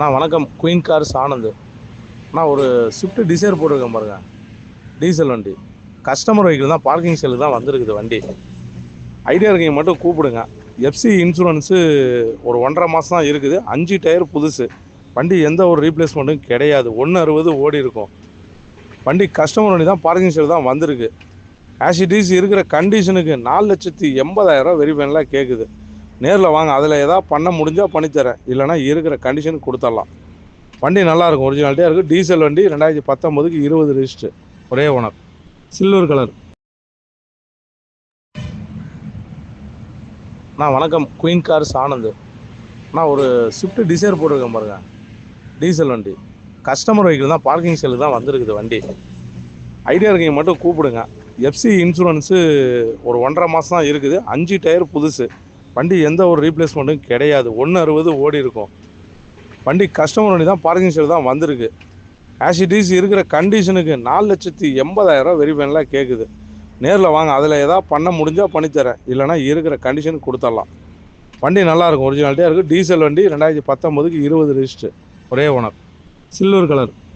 வணக்கம். Queen cars Anand. ஒரு Swift desire போட்டிருக்கேன் பாருங்க, டீசல் வண்டி. கஸ்டமர் வெஹிக்கிள் தான், பார்க்கிங் செல்லுக்கு தான் வந்திருக்குது வண்டி. ஐடியா இருக்கீங்க மட்டும் கூப்பிடுங்க. எஃப்சி இன்சூரன்ஸு ஒரு 1.5 மாதம் தான் இருக்குது. 5 டயர் புதுசு. வண்டி எந்த ஒரு ரீப்ளேஸ்மெண்ட்டும் கிடையாது. 160 ஓடி இருக்கும். வண்டி கஸ்டமர் வண்டி தான், பார்க்கிங் செல் தான் வந்திருக்கு. ஆஷிடிஸ் இருக்கிற கண்டிஷனுக்கு 4,80,000 வெரி ஃபைனலாக கேட்குது. நேரில் வாங்க, அதில் எதாவது பண்ண முடிஞ்சால் பண்ணித்தரேன், இல்லைனா இருக்கிற கண்டிஷனுக்கு கொடுத்துடலாம். வண்டி நல்லாயிருக்கும், ஒரிஜினாலிட்டியாக இருக்குது. டீசல் வண்டி, 2019க்கு 20 ரெஜிஸ்டர், ஒரே ஓனர், சில்வர் கலர். வணக்கம். Queen cars Anand. ஒரு ஸ்விஃப்ட் டிசைர் போட்டிருக்கேன் பாருங்க, டீசல் வண்டி. கஸ்டமர் வெஹிக்கிள் தான், பார்க்கிங் செல்லுக்கு தான் வந்திருக்குது வண்டி. ஐடியா இருக்கீங்க மட்டும் கூப்பிடுங்க. எஃப்சி இன்சூரன்ஸு ஒரு 1.5 மாதம் தான் இருக்குது. 5 டயர் புதுசு. வண்டி எந்த ஒரு ரீப்ளேஸ்மெண்ட்டும் கிடையாது. 160 ஓடி இருக்கும். வண்டி கஸ்டமர் வண்டி தான், பார்க்கிங் செல் தான் வந்திருக்கு. ஆஷிடிஸ் இருக்கிற கண்டிஷனுக்கு 4,80,000 வெரி ஃபைனலாக கேட்குது. நேரில் வாங்க, அதில் எதாவது பண்ண முடிஞ்சால் பண்ணித்தரேன், இல்லைனா இருக்கிற கண்டிஷனுக்கு கொடுத்துடலாம். வண்டி நல்லாயிருக்கும், ஒரிஜினாலிட்டியாக இருக்குது. டீசல் வண்டி, 2019க்கு 20 ரெஜிஸ்டர், ஒரே ஓனர், சில்வர் கலர்.